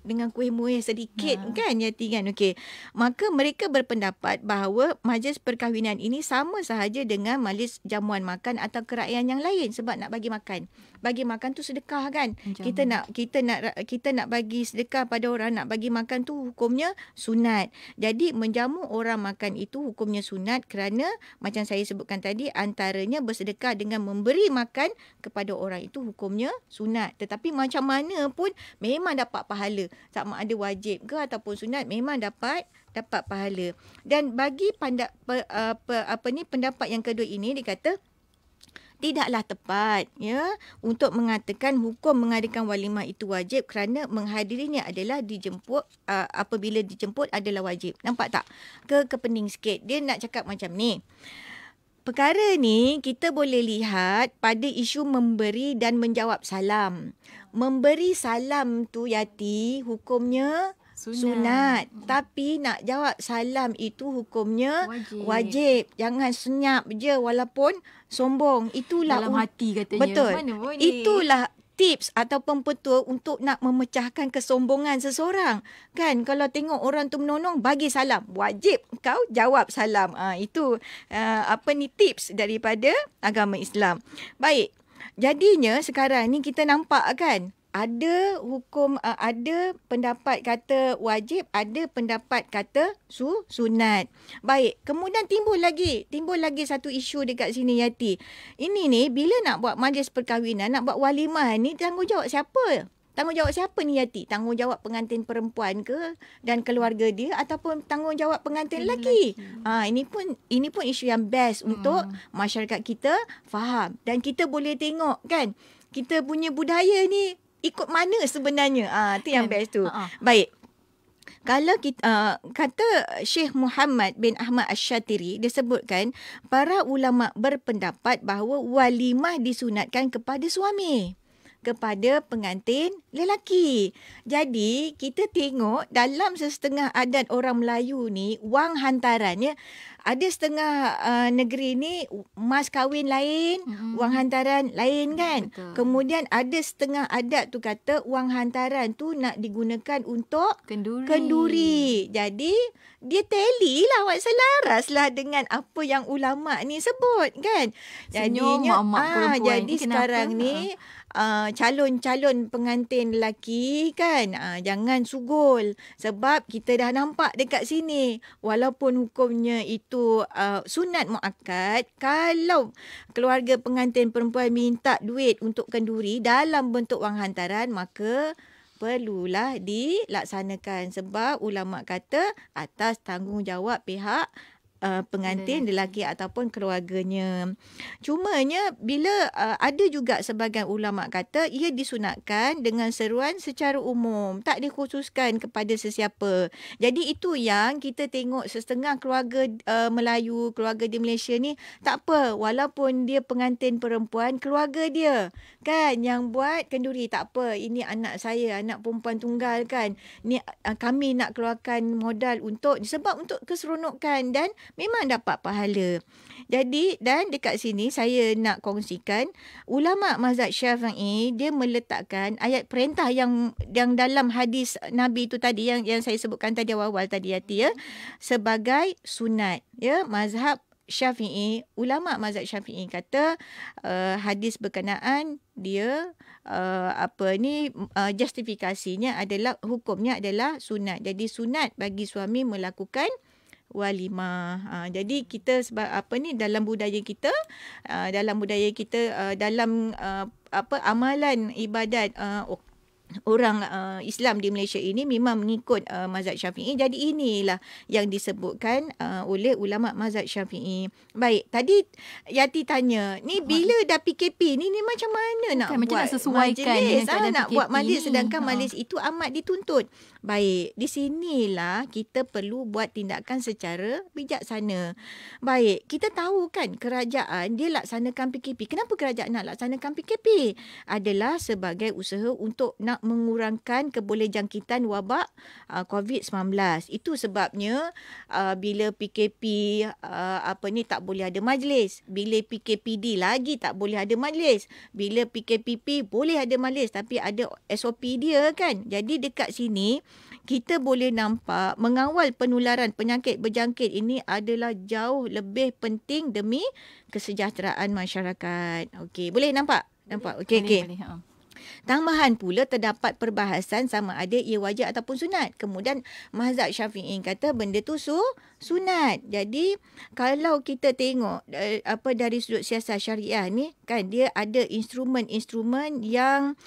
dengan kuih muih sedikit kan Yati kan. Okey. Maka mereka berpendapat bahawa majlis perkahwinan ini sama sahaja dengan majlis jamuan makan atau kerajaan yang lain, sebab nak bagi makan. Bagi makan tu sedekah kan. Kita nak bagi sedekah pada orang, nak bagi makan tu hukumnya sunat. Jadi menjamu orang makan itu hukumnya sunat kerana macam saya sebutkan tadi, antaranya bersedekah dengan memberi makan kepada orang itu hukumnya sunat. Tetapi macam mana pun memang dapat pahala. Sama ada wajib ke ataupun sunat, memang dapat pahala. Dan bagi pendapat yang kedua ini, dikata tidaklah tepat ya untuk mengatakan hukum mengadakan walimah itu wajib kerana menghadirinya adalah dijemput, apabila dijemput adalah wajib. Nampak tak? Kepening sikit. Dia nak cakap macam ni. Perkara ni kita boleh lihat pada isu memberi dan menjawab salam. Memberi salam tu Yati hukumnya sunat. Tapi nak jawab salam itu hukumnya wajib. Jangan senyap je walaupun sombong. Itulah dalam hati katanya. Betul. Itulah tips ataupun petua untuk nak memecahkan kesombongan seseorang. Kan kalau tengok orang tu menonong, bagi salam. Wajib kau jawab salam. Itu tips daripada agama Islam. Baik. Jadinya sekarang ni kita nampak kan, ada hukum, ada pendapat kata wajib, ada pendapat kata sunat. Baik, kemudian timbul lagi satu isu dekat sini Yati. Ini ni bila nak buat majlis perkahwinan, nak buat walimah ni, tanggungjawab siapa? Tanggungjawab siapa ni Yati? Tanggungjawab pengantin perempuan ke dan keluarga dia, ataupun tanggungjawab pengantin lelaki? Ini pun isu yang best untuk masyarakat kita faham. Dan kita boleh tengok kan, kita punya budaya ni ikut mana sebenarnya. Itu yang best tu. Baik. Kalau kita kata Syekh Muhammad bin Ahmad Asy-Syatiri, dia sebutkan para ulama berpendapat bahawa walimah disunatkan kepada suami, kepada pengantin lelaki. Jadi kita tengok dalam setengah adat orang Melayu ni, wang hantaran ya. Ada setengah negeri ni mas kahwin lain, wang hantaran lain kan. Betul. Kemudian ada setengah adat tu kata wang hantaran tu nak digunakan untuk kenduri. Jadi dia tally lah, awak selaras lah dengan apa yang ulama ni sebut kan. Jadinya jadi sekarang ni calon-calon pengantin lelaki kan, jangan sugul, sebab kita dah nampak dekat sini walaupun hukumnya itu sunat muakkad, kalau keluarga pengantin perempuan minta duit untuk kenduri dalam bentuk wang hantaran, maka perlulah dilaksanakan, sebab ulama kata atas tanggungjawab pihak pengantin lelaki ataupun keluarganya. Cumanya bila ada juga sebahagian ulama kata ia disunatkan dengan seruan secara umum, tak dikhususkan kepada sesiapa. Jadi itu yang kita tengok setengah keluarga Melayu, keluarga di Malaysia ni tak apa, walaupun dia pengantin perempuan, keluarga dia kan yang buat kenduri, tak apa, ini anak saya, anak perempuan tunggal kan, ni kami nak keluarkan modal untuk keseronokan dan memang dapat pahala. Jadi dan dekat sini saya nak kongsikan ulama mazhab Syafi'i, dia meletakkan ayat perintah yang dalam hadis Nabi itu tadi yang saya sebutkan tadi awal tadi Yati ya, sebagai sunat ya. Mazhab Syafi'i, ulama mazhab Syafi'i kata hadis berkenaan dia justifikasinya adalah hukumnya adalah sunat. Jadi sunat bagi suami melakukan walimah. Jadi kita sebab dalam budaya kita, dalam amalan ibadat orang Islam di Malaysia ini memang mengikut mazhab Syafi'i. Jadi inilah yang disebutkan oleh ulama mazhab Syafi'i. Baik, tadi Yati tanya, ni bila dah PKP ni macam mana nak buat majlis, nak buat majlis, sedangkan majlis itu amat dituntut. Baik, di sinilah kita perlu buat tindakan secara bijaksana. Baik, kita tahu kan kerajaan dia laksanakan PKP. Kenapa kerajaan nak laksanakan PKP? Adalah sebagai usaha untuk nak mengurangkan kebolehjangkitan wabak COVID-19. Itu sebabnya bila PKP tak boleh ada majlis. Bila PKPD lagi tak boleh ada majlis. Bila PKPP boleh ada majlis tapi ada SOP dia kan. Jadi dekat sini kita boleh nampak mengawal penularan penyakit berjangkit ini adalah jauh lebih penting demi kesejahteraan masyarakat. Okey, boleh nampak? Okey. Tambahan pula terdapat perbahasan sama ada ia wajib ataupun sunat. Kemudian mazhab Syafi'i kata benda tu sunat. Jadi kalau kita tengok dari sudut siasat syariah ni kan, dia ada instrumen-instrumen yang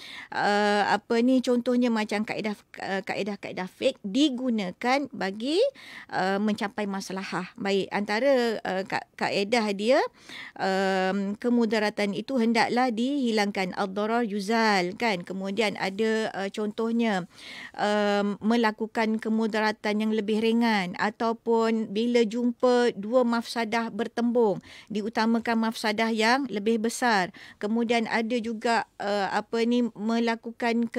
contohnya macam kaedah fiqh digunakan bagi mencapai maslahah. Baik, antara kaedah dia kemudaratan itu hendaklah dihilangkan, ad-darar yuzal kan. Kemudian ada contohnya melakukan kemudaratan yang lebih ringan, ataupun bila jumpa dua mafsadah bertembung diutamakan mafsadah yang lebih besar. Kemudian ada juga melakukan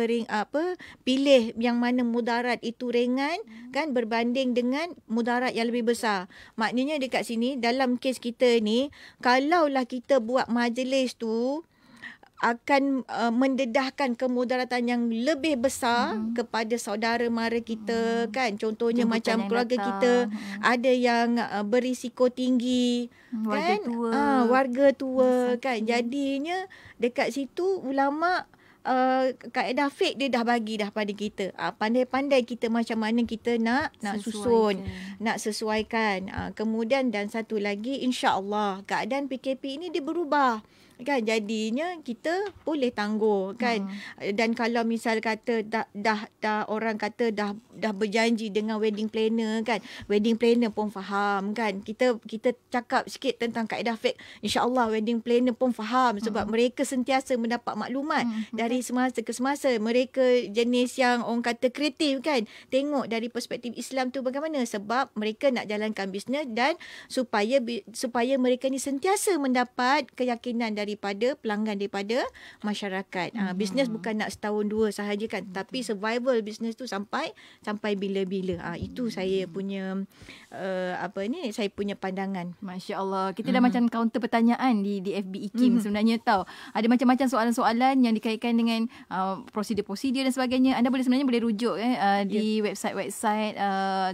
pilih yang mana mudarat itu ringan kan berbanding dengan mudarat yang lebih besar. Maknanya dekat sini dalam kes kita ni, kalaulah kita buat majlis tu akan mendedahkan kemudaratan yang lebih besar kepada saudara mara kita kan. Contohnya macam keluarga kita ada yang berisiko tinggi warga tua kan. Jadinya dekat situ ulama kaedah fiqh dia dah bagi dah pada kita. Pandai-pandai kita macam mana kita nak susun, nak sesuaikan. Kemudian dan satu lagi, insya-Allah keadaan PKP ini dia berubah. Kan, jadinya kita boleh tangguh kan. Dan kalau misal kata dah orang kata dah berjanji dengan wedding planner kan, wedding planner pun faham kan. Kita cakap sikit tentang kaedah fiqh, insya-Allah wedding planner pun faham sebab mereka sentiasa mendapat maklumat dari semasa ke semasa. Mereka jenis yang orang kata kreatif kan, tengok dari perspektif Islam tu bagaimana, sebab mereka nak jalankan bisnes dan supaya mereka ni sentiasa mendapat keyakinan daripada pelanggan, daripada masyarakat. Bisnes bukan nak setahun dua sahaja kan, tapi survival bisnes tu sampai bila-bila. Itu saya punya saya punya pandangan. Masya-Allah. Kita dah macam kaunter pertanyaan di FB IKIM sebenarnya tahu. Ada macam-macam soalan-soalan yang dikaitkan dengan prosedur-prosedur dan sebagainya. Anda sebenarnya boleh rujuk di website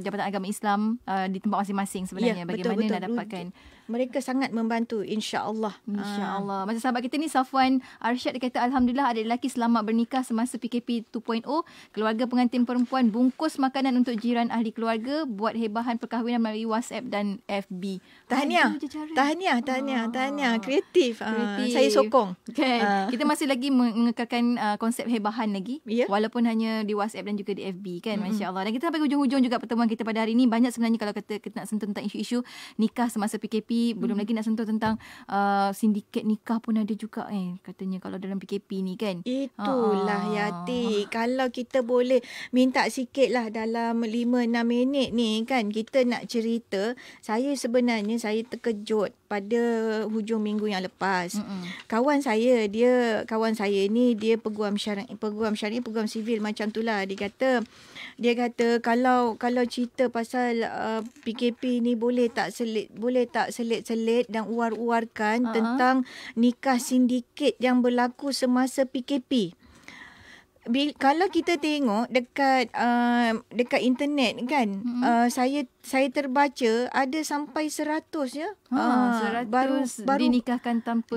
Jabatan Agama Islam di tempat masing-masing sebenarnya. Bagaimana nak dapatkan. Mereka sangat membantu, insya-Allah. Insya-Allah. Macam sahabat kita ni Safwan Arsyad, dia kata alhamdulillah ada lelaki selamat bernikah semasa PKP 2.0. Keluarga pengantin perempuan bungkus makanan untuk jiran ahli keluarga, buat hebahan perkahwinan melalui WhatsApp dan FB. Tahniah. Kreatif. Saya sokong. Kan? Kita masih lagi mengekalkan konsep hebahan lagi, walaupun hanya di WhatsApp dan juga di FB kan. Masya-Allah. Dan kita sampai hujung-hujung juga pertemuan kita pada hari ini. Banyak sebenarnya kalau kita nak sentuh tentang isu-isu nikah semasa PKP. Belum lagi nak sentuh tentang sindiket nikah pun ada juga katanya kalau dalam PKP ni kan. Itulah Yati. Kalau kita boleh minta sikit lah dalam 5-6 minit ni kan, kita nak cerita. Saya terkejut pada hujung minggu yang lepas. Kawan saya ni dia peguam sivil macam tu lah. Dia kata kalau cerita pasal PKP ni boleh tak selit-selit dan uar-uarkan tentang nikah sindiket yang berlaku semasa PKP. kalau kita tengok dekat internet kan, saya terbaca ada sampai 100 ya. 100 baru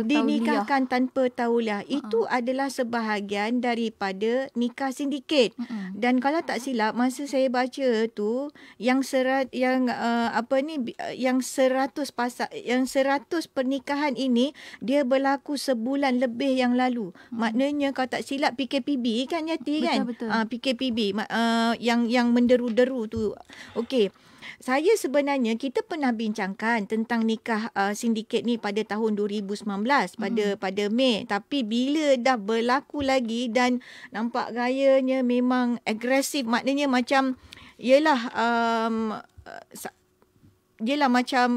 dinikahkan tanpa tauliah. Itu adalah sebahagian daripada nikah sindiket. Dan kalau tak silap masa saya baca tu yang 100 pernikahan ini dia berlaku sebulan lebih yang lalu. Maknanya kalau tak silap PKPB kan Yati kan? Betul. PKPB yang menderu-deru tu. Okey. Saya sebenarnya kita pernah bincangkan tentang nikah sindiket ni pada tahun 2019 pada Mei, tapi bila dah berlaku lagi dan nampak gayanya memang agresif, maknanya macam macam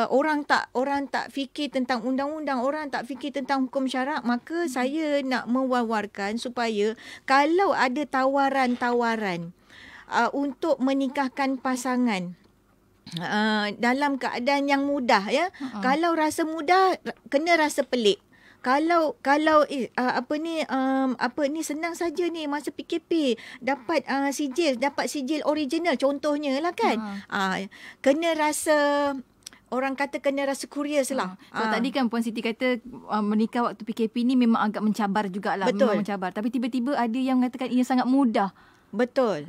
orang tak fikir tentang undang-undang, orang tak fikir tentang hukum syarak, maka saya nak mewawarkan supaya kalau ada tawaran-tawaran untuk menikahkan pasangan dalam keadaan yang mudah ya. Kalau rasa mudah kena rasa pelik. Kalau senang saja ni masa PKP dapat sijil original contohnya lah kan. Kena rasa, orang kata kena rasa curious lah. So tadi kan Puan Siti kata menikah waktu PKP ni memang agak mencabar jugalah. Betul. Memang mencabar. Tapi tiba-tiba ada yang mengatakan ini sangat mudah. Betul.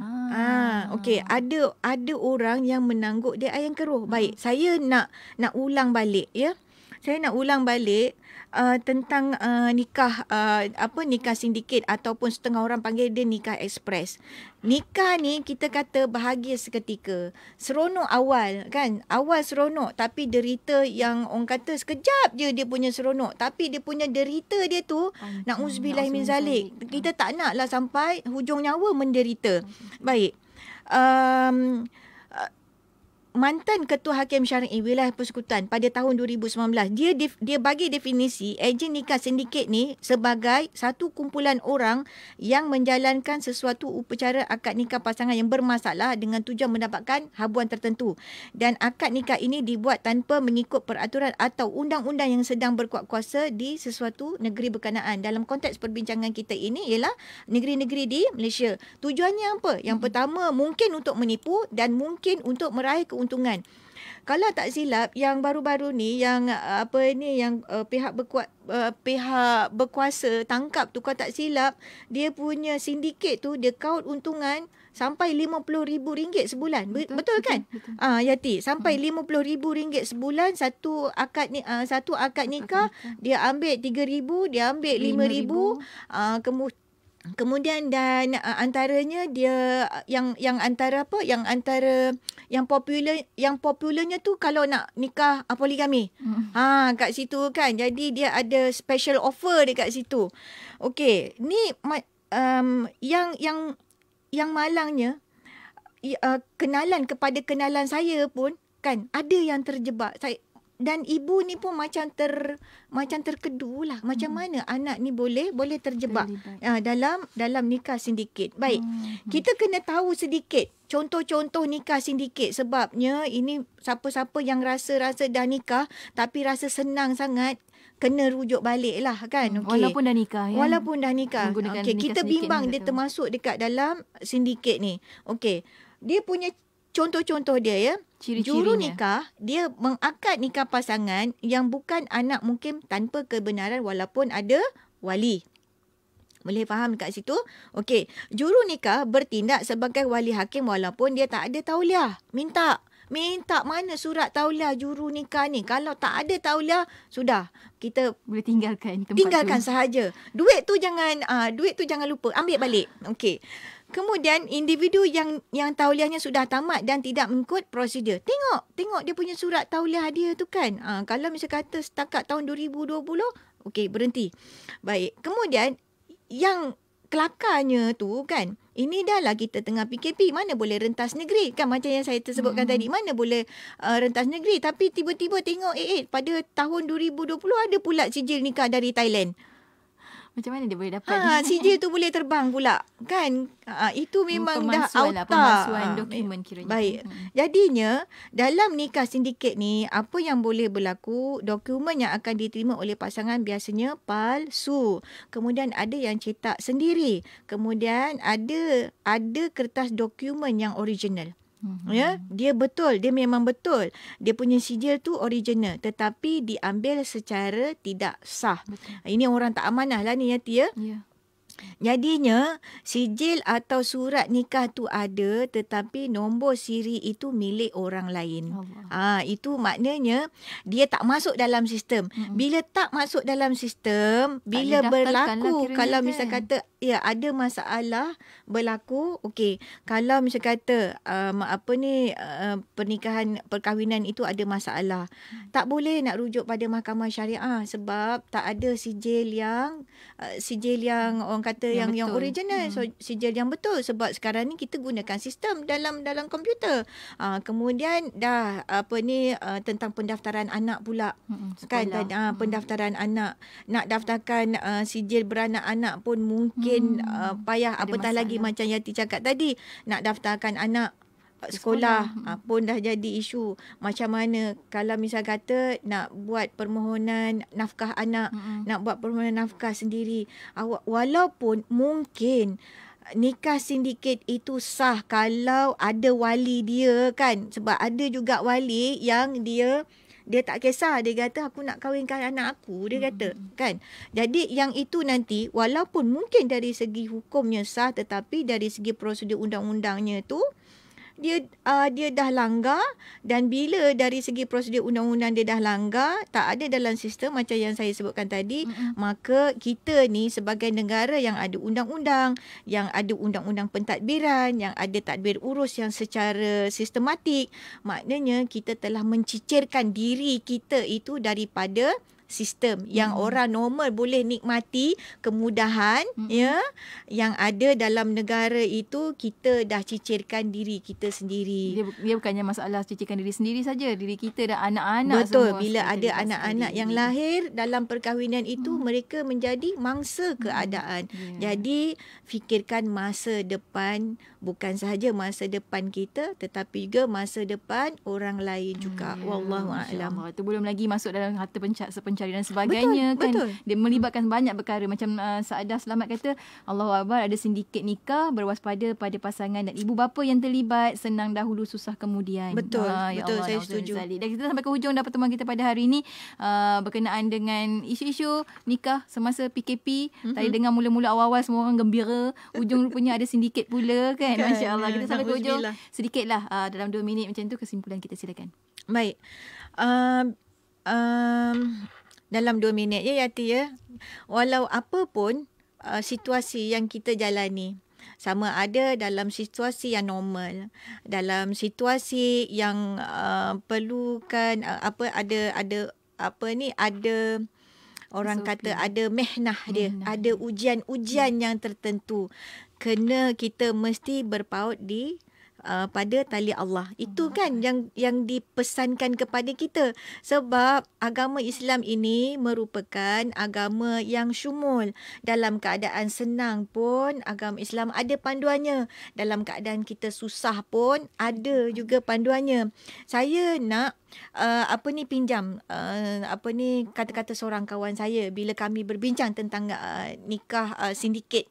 Okey, ada orang yang menangguk dia ayam keruh. Baik, saya nak ulang balik ya. Saya nak ulang balik tentang nikah sindiket ataupun setengah orang panggil dia nikah ekspres. Nikah ni kita kata bahagia seketika. Seronok awal kan? Awal seronok tapi derita yang orang kata sekejap je dia punya seronok. Tapi dia punya derita dia tu na'udzubillah min zalik. Kita tak naklah sampai hujung nyawa menderita. Baik. Mantan Ketua Hakim Syar'i Wilayah Persekutuan pada tahun 2019, dia bagi definisi ejen nikah sindiket ni sebagai satu kumpulan orang yang menjalankan sesuatu upacara akad nikah pasangan yang bermasalah dengan tujuan mendapatkan habuan tertentu. Dan akad nikah ini dibuat tanpa mengikut peraturan atau undang-undang yang sedang berkuat kuasa di sesuatu negeri berkenaan. Dalam konteks perbincangan kita ini ialah negeri-negeri di Malaysia. Tujuannya apa? Yang pertama mungkin untuk menipu dan mungkin untuk meraih keuntungan. Kalau tak silap yang baru-baru ni yang pihak berkuasa tangkap tu, kalau tak silap dia punya sindiket tu dia kaut untungan sampai RM50,000 sebulan. Betul kan? Betul. Yati, sampai RM50,000 sebulan satu akad nikah dia ambil RM3,000, dia ambil RM5,000, kemudian dan antaranya dia yang popularnya tu kalau nak nikah poligami. Kat situ kan. Jadi dia ada special offer dekat situ. Okey, ni yang malangnya kenalan kepada kenalan saya pun kan ada yang terjebak. Dan ibu ni pun macam terkedu lah. Macam mana anak ni boleh terjebak dalam nikah sindiket. Baik, kita kena tahu sedikit contoh-contoh nikah sindiket. Sebabnya ini siapa-siapa yang rasa dah nikah tapi rasa senang sangat, kena rujuk balik lah kan. Okay. Walaupun dah nikah ya. Walaupun dah nikah. Okay, kita bimbang dia termasuk dekat dalam sindiket ni. Okey, dia punya contoh-contoh dia ya. Juru nikah, dia mengakad nikah pasangan yang bukan anak mungkin tanpa kebenaran walaupun ada wali. Boleh faham dekat situ? Okey, juru nikah bertindak sebagai wali hakim walaupun dia tak ada tauliah. Minta mana surat tauliah juru nikah ni. Kalau tak ada tauliah, sudah. Kita boleh tinggalkan tempat tu. Sahaja. Duit tu jangan lupa. Ambil balik. Okey. Kemudian individu yang tauliahnya sudah tamat dan tidak mengikut prosedur. Tengok dia punya surat tauliah dia tu kan. Kalau misalnya kata setakat tahun 2020, okey, berhenti. Baik. Kemudian yang kelakarnya tu kan, ini dah lah kita tengah PKP, mana boleh rentas negeri kan, macam yang saya tersebutkan tadi, mana boleh rentas negeri. Tapi tiba-tiba tengok pada tahun 2020 ada pula sijil nikah dari Thailand. Macam mana dia boleh dapat? Sijil tu boleh terbang pula. Kan? Itu memang dah out. Pemalsuan dokumen kiranya. Baik. Jadinya, dalam nikah sindiket ni, apa yang boleh berlaku, dokumen yang akan diterima oleh pasangan biasanya palsu. Kemudian ada yang cetak sendiri. Kemudian ada kertas dokumen yang original. Ya, dia betul, dia memang betul. Dia punya sijil tu original tetapi diambil secara tidak sah. Betul. Ini orang tak amanah lah ni Yati ya. Ya. Jadinya sijil atau surat nikah tu ada tetapi nombor siri itu milik orang lain. Itu maknanya dia tak masuk dalam sistem. Bila tak masuk dalam sistem, bila berlaku kalau misal kata ada masalah berlaku, okey. Kalau misal kata pernikahan perkahwinan itu ada masalah, tak boleh nak rujuk pada mahkamah syariah sebab tak ada sijil yang orang kata yang original, sijil yang betul sebab sekarang ni kita gunakan sistem dalam komputer. Kemudian dah tentang pendaftaran anak pula. Kan pendaftaran anak, nak daftarkan sijil beranak anak pun mungkin payah, apatah lagi macam Yati cakap tadi, nak daftarkan anak sekolah pun dah jadi isu. Macam mana kalau misal kata nak buat permohonan nafkah anak, nak buat permohonan nafkah sendiri. Walaupun mungkin nikah sindiket itu sah kalau ada wali dia kan. Sebab ada juga wali yang dia tak kisah. Dia kata aku nak kahwinkan anak aku. Dia kata kan. Jadi yang itu nanti walaupun mungkin dari segi hukumnya sah tetapi dari segi prosedur undang-undangnya tu dia dah langgar. Dan bila dari segi prosedur undang-undang dia dah langgar, tak ada dalam sistem macam yang saya sebutkan tadi, maka kita ni sebagai negara yang ada undang-undang, yang ada undang-undang pentadbiran, yang ada tadbir urus yang secara sistematik, maknanya kita telah mencicirkan diri kita itu daripada sistem yang orang normal boleh nikmati kemudahan yang ada dalam negara itu. Kita dah cicirkan diri kita sendiri. Dia bukannya masalah cicirkan diri sendiri saja, diri kita dan anak-anak. Betul, bila ada anak-anak yang lahir dalam perkahwinan itu mereka menjadi mangsa keadaan. Jadi fikirkan masa depan, bukan sahaja masa depan kita tetapi juga masa depan orang lain juga. Wallahu a'lam. Itu belum lagi masuk dalam harta pencari dan sebagainya. Betul. Dia melibatkan banyak perkara. Macam Saadah Selamat kata, Allahu Akbar, ada sindiket nikah, berwaspada pada pasangan dan ibu bapa yang terlibat, senang dahulu susah kemudian. Betul. Ya betul, Allah, saya setuju. Dan kita sampai ke hujung dah pertemuan kita pada hari ini berkenaan dengan isu-isu nikah semasa PKP. Tadi dengar mula-mula awal-awal semua orang gembira, ujung rupanya ada sindiket pula kan. Masya Allah. Kita sampai ke hujung sedikitlah dalam 2 minit macam tu kesimpulan kita, silakan. Baik. Dalam 2 minit Yati ya. Walau apa pun situasi yang kita jalani, sama ada dalam situasi yang normal, dalam situasi yang perlukan ada orang kata ada mehnah dia, ada ujian-ujian yang tertentu, kena kita mesti berpaut pada tali Allah. Itu kan yang dipesankan kepada kita. Sebab agama Islam ini merupakan agama yang syumul. Dalam keadaan senang pun agama Islam ada panduannya. Dalam keadaan kita susah pun ada juga panduannya. Saya nak pinjam kata-kata seorang kawan saya bila kami berbincang tentang nikah sindiket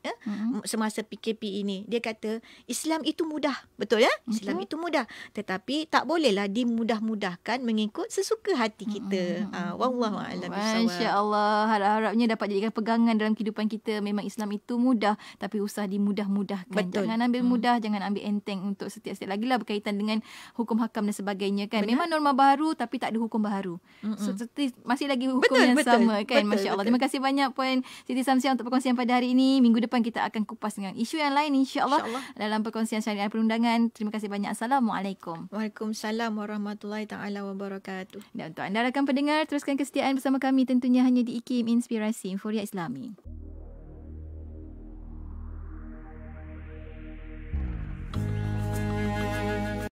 semasa PKP ini. Dia kata Islam itu mudah, betul ya? Islam itu mudah, tetapi tak bolehlah dimudah-mudahkan mengikut sesuka hati kita. Wallahu a'lam bishawab. Masya-Allah, harap-harapnya dapat jadikan pegangan dalam kehidupan kita. Memang Islam itu mudah tapi usah dimudah-mudahkan. Betul. Jangan ambil mudah, jangan ambil enteng untuk setiap-setiap, lagilah berkaitan dengan hukum hakam dan sebagainya kan. Benar? Memang norma baru tapi tak ada hukum baru. Seperti masih lagi hukum yang sama kan. Masya-Allah. Terima kasih banyak Puan Siti Samsiah untuk perkongsian pada hari ini. Minggu depan kita akan kupas dengan isu yang lain insya-Allah dalam perkongsian syariah perundangan. Terima kasih banyak. Assalamualaikum. Waalaikumsalam warahmatullahi taala wabarakatuh. Dan untuk anda rakan pendengar, teruskan kesetiaan bersama kami tentunya hanya di IKIM Inspirasi Inforia Islami.